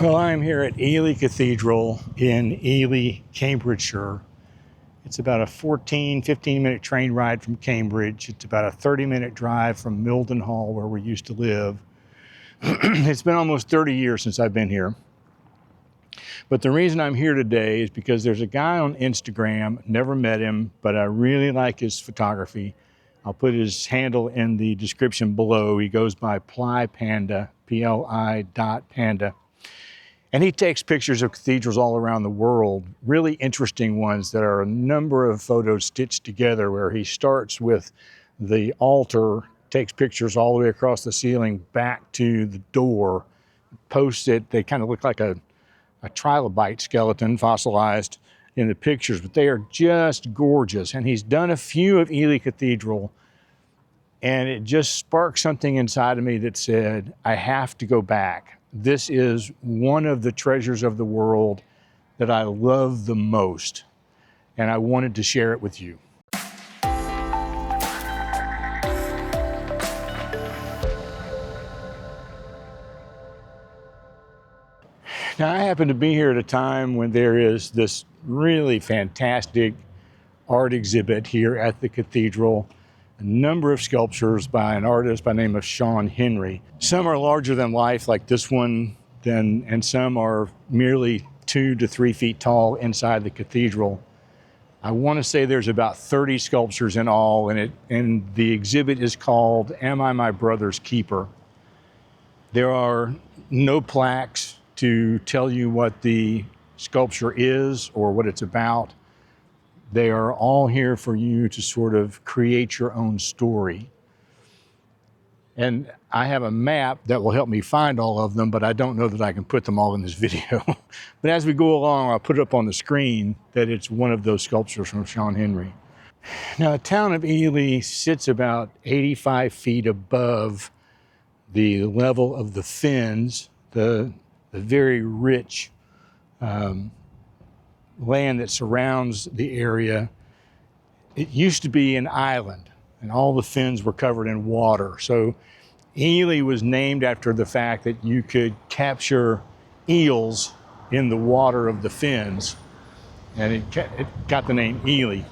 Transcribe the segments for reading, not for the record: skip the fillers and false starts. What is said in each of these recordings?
Well, I'm here at Ely Cathedral in Ely, Cambridgeshire. It's about a 15-minute train ride from Cambridge. It's about a 30-minute drive from Mildenhall, where we used to live. It's been almost 30 years since I've been here. But the reason I'm here today is because there's a guy on Instagram, never met him, but I really like his photography. I'll put his handle in the description below. He goes by Ply Panda, Pli.Panda. And he takes pictures of cathedrals all around the world, really interesting ones that are a number of photos stitched together, where he starts with the altar, takes pictures all the way across the ceiling back to the door, posts it. They kind of look like a trilobite skeleton fossilized in the pictures, but they are just gorgeous. And he's done a few of Ely Cathedral, and it just sparked something inside of me that said, I have to go back. This is one of the treasures of the world that I love the most, and I wanted to share it with you. Now, I happen to be here at a time when there is this really fantastic art exhibit here at the cathedral. A number of sculptures by an artist by the name of Sean Henry. Some are larger than life, like this one, and some are merely 2 to 3 feet tall inside the cathedral. I want to say there's about 30 sculptures in all, and the exhibit is called Am I My Brother's Keeper? There are no plaques to tell you what the sculpture is or what it's about. They are all here for you to sort of create your own story. And I have a map that will help me find all of them, but I don't know that I can put them all in this video. But as we go along, I'll put it up on the screen that it's one of those sculptures from Sean Henry. Now, the town of Ely sits about 85 feet above the level of the fens, the very rich land that surrounds the area. It used to be an island, and all the fens were covered in water. So Ely was named after the fact that you could capture eels in the water of the fens, and it got the name Ely.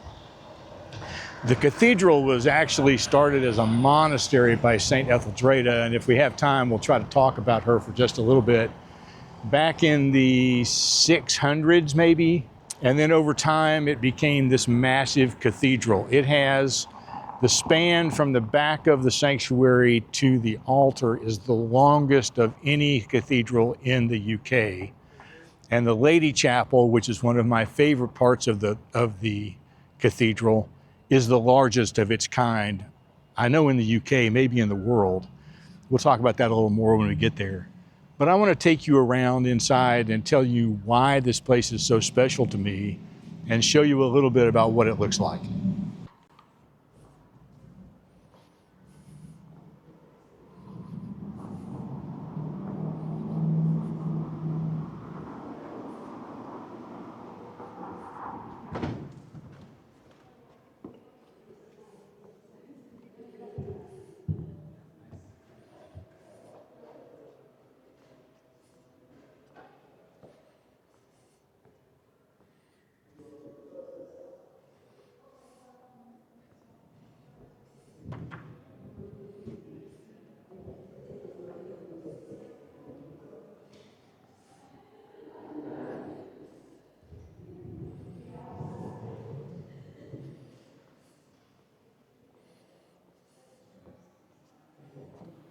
The cathedral was actually started as a monastery by St. Etheldreda, and if we have time, we'll try to talk about her for just a little bit. Back in the 600s, maybe, and then over time, it became this massive cathedral. It has the span from the back of the sanctuary to the altar is the longest of any cathedral in the UK. And the Lady Chapel, which is one of my favorite parts of the cathedral, is the largest of its kind. I know in the UK, maybe in the world. We'll talk about that a little more when we get there. But I want to take you around inside and tell you why this place is so special to me and show you a little bit about what it looks like.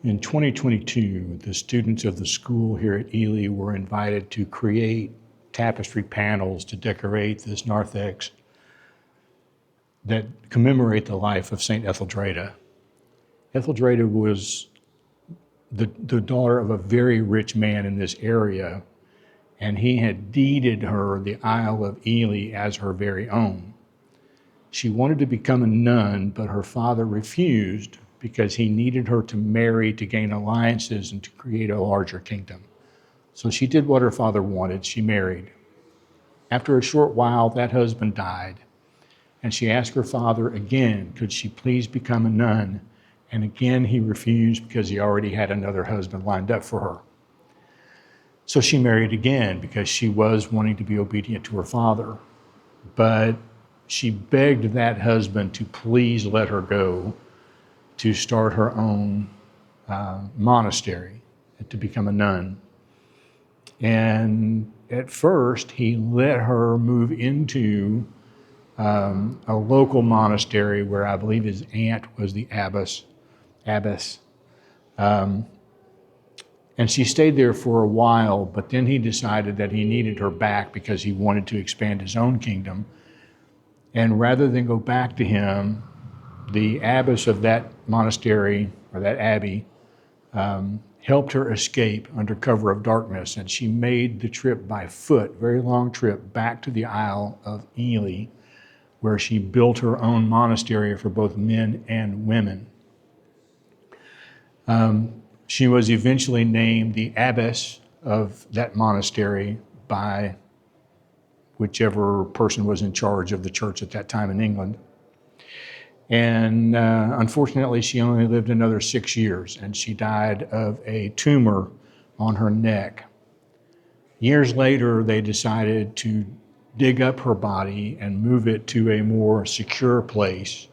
In 2022, the students of the school here at Ely were invited to create tapestry panels to decorate this narthex that commemorate the life of St. Etheldreda. Etheldreda was the daughter of a very rich man in this area, and he had deeded her the Isle of Ely as her very own. She wanted to become a nun, but her father refused because he needed her to marry to gain alliances and to create a larger kingdom. So she did what her father wanted. She married. After a short while, that husband died, and she asked her father again, could she please become a nun? And again, he refused because he already had another husband lined up for her. So she married again because she was wanting to be obedient to her father. But she begged that husband to please let her go to start her own monastery, to become a nun. And at first, he let her move into a local monastery where I believe his aunt was the abbess. And she stayed there for a while, but then he decided that he needed her back because he wanted to expand his own kingdom. And rather than go back to him, the abbess of that monastery, or that abbey, helped her escape under cover of darkness. And she made the trip by foot, very long trip, back to the Isle of Ely, where she built her own monastery for both men and women. She was eventually named the abbess of that monastery by whichever person was in charge of the church at that time in England. And unfortunately, she only lived another 6 years, and she died of a tumor on her neck. Years later, they decided to dig up her body and move it to a more secure place.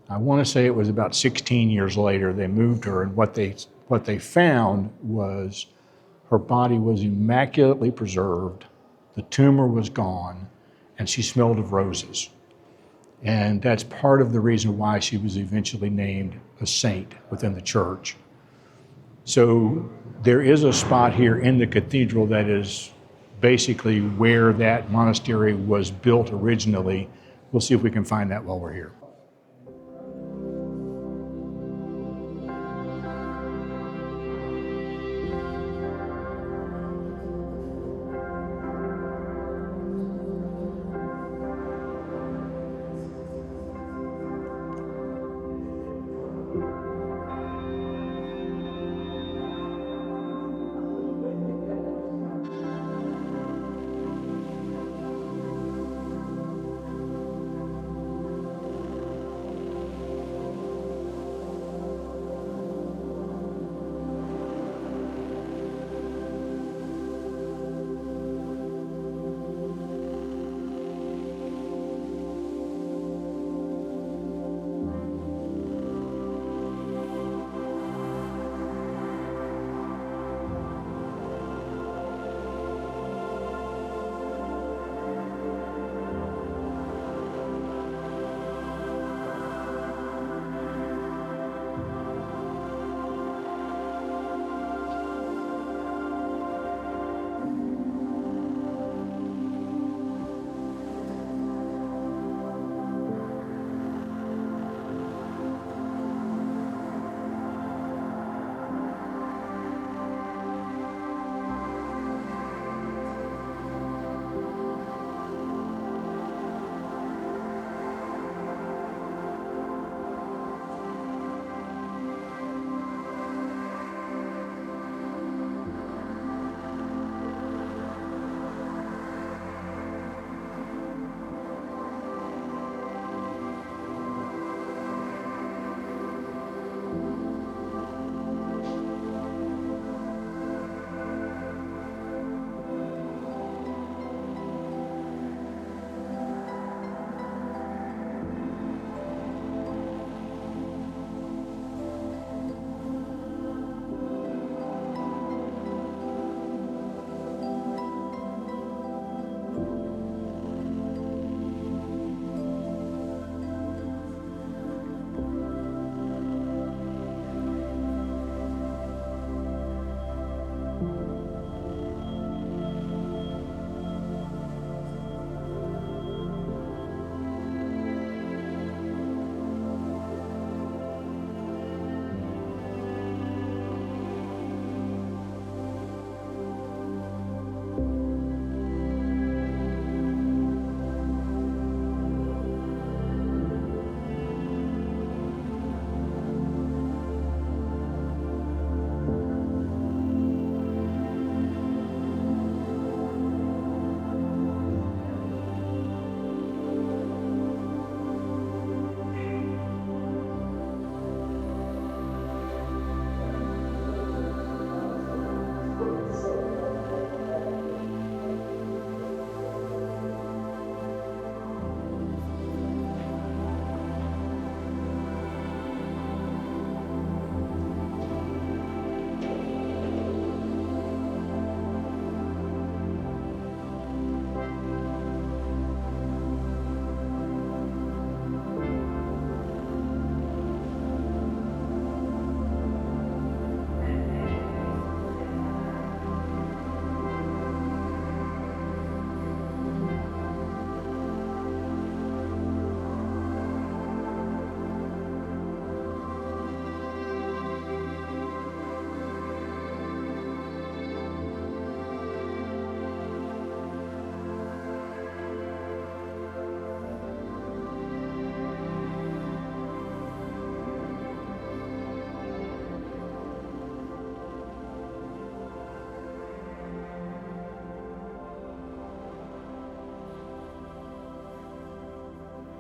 I want to say it was about 16 years later they moved her, and what they found was her body was immaculately preserved, the tumor was gone, and she smelled of roses. And that's part of the reason why she was eventually named a saint within the church. So there is a spot here in the cathedral that is basically where that monastery was built originally. We'll see if we can find that while we're here.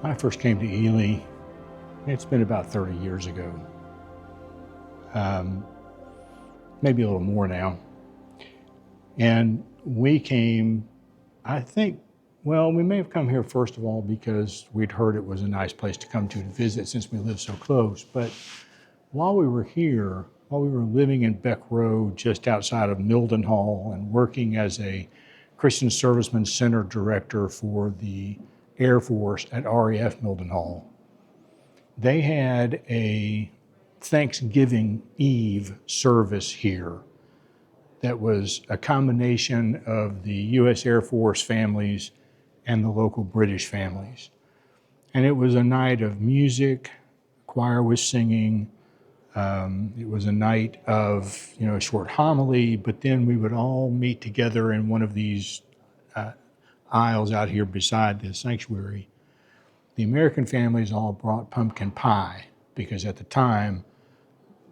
When I first came to Ely, it's been about 30 years ago, maybe a little more now. And we came, I think, well, we may have come here first of all because we'd heard it was a nice place to come to visit since we lived so close. But while we were here, while we were living in Beck Road, just outside of Mildenhall, and working as a Christian Servicemen Center director for the Air Force at RAF Mildenhall, they had a Thanksgiving Eve service here that was a combination of the U.S. Air Force families and the local British families. And it was a night of music, choir was singing. It was a night of, a short homily, but then we would all meet together in one of these aisles out here beside the sanctuary. The American families all brought pumpkin pie because at the time,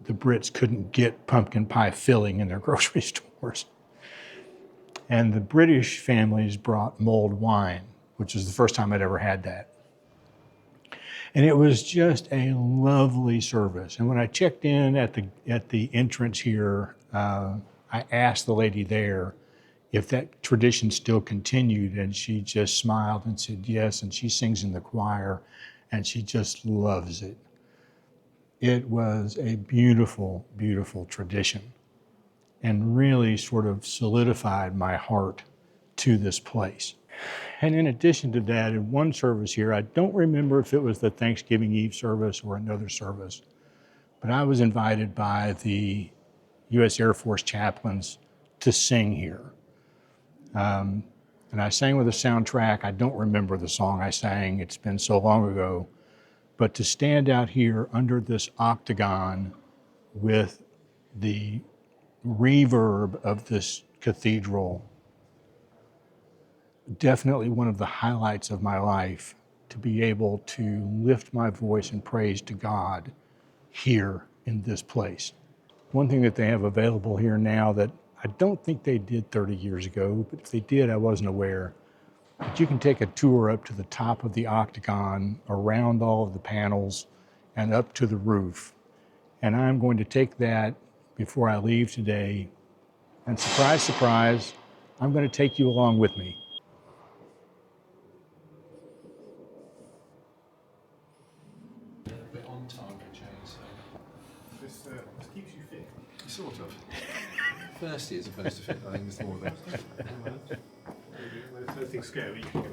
the Brits couldn't get pumpkin pie filling in their grocery stores. And the British families brought mulled wine, which was the first time I'd ever had that. And it was just a lovely service. And when I checked in at the entrance here, I asked the lady there if that tradition still continued, and she just smiled and said yes, and she sings in the choir, and she just loves it. It was a beautiful, beautiful tradition and really sort of solidified my heart to this place. And in addition to that, in one service here, I don't remember if it was the Thanksgiving Eve service or another service, but I was invited by the U.S. Air Force chaplains to sing here. And I sang with a soundtrack. I don't remember the song I sang. It's been so long ago. But to stand out here under this octagon with the reverb of this cathedral, definitely one of the highlights of my life, to be able to lift my voice in praise to God here in this place. One thing that they have available here now that I don't think they did 30 years ago, but if they did, I wasn't aware, but you can take a tour up to the top of the octagon, around all of the panels, and up to the roof. And I'm going to take that before I leave today. And surprise, surprise, I'm going to take you along with me. A bit on target, Jane, so This keeps you fit. sort of. Thirsty as opposed to fit, I think it's more of that. When the thing's scary, you can go.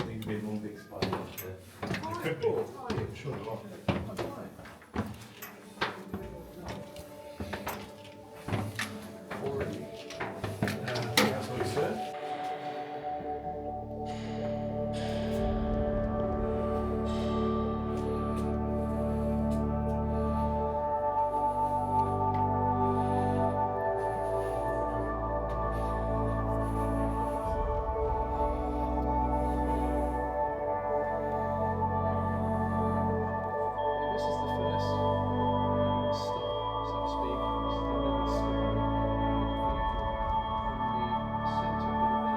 Need to be more big spider up there. It could be. I'm sure there are. Already. That's what he said. This is the first stop, so to speak. This is the middle story of the cathedral. In the centre bit of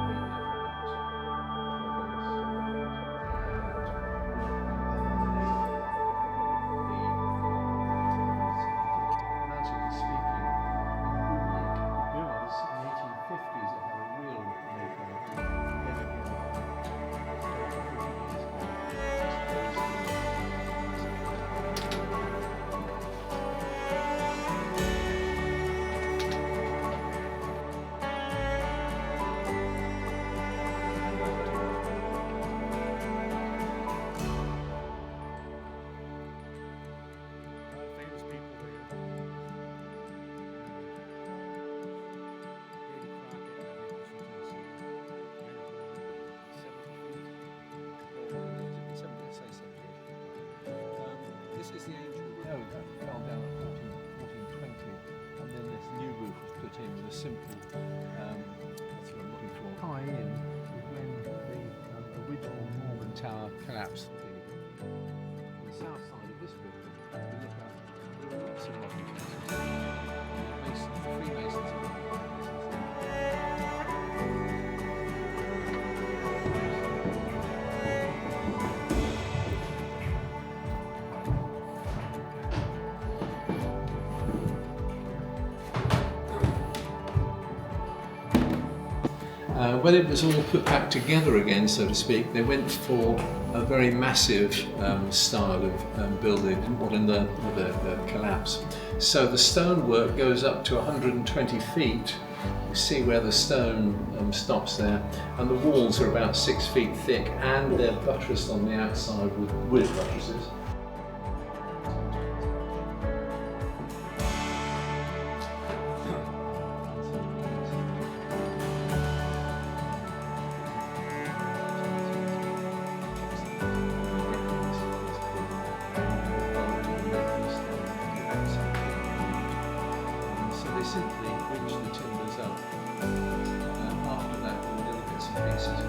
there, very large tiny altar. It's only been there for about 12 years. Relatively speaking, unique. Because in the 1850s it had a real makeover. Famous people there. This is the ancient road that fell down at 1420, and then this new roof was put in with a simple, that's what I'm looking for, tie in with when the original Norman tower collapsed. On the south side of this building, you look out, there are lots of modern houses. Freemasons are When it was all put back together again, so to speak, they went for a very massive style of building in the collapse. So the stonework goes up to 120 feet. You see where the stone stops there, and the walls are about 6 feet thick, and they're buttressed on the outside with wood buttresses. Simply reach the timbers up. After that, all the other bits and pieces.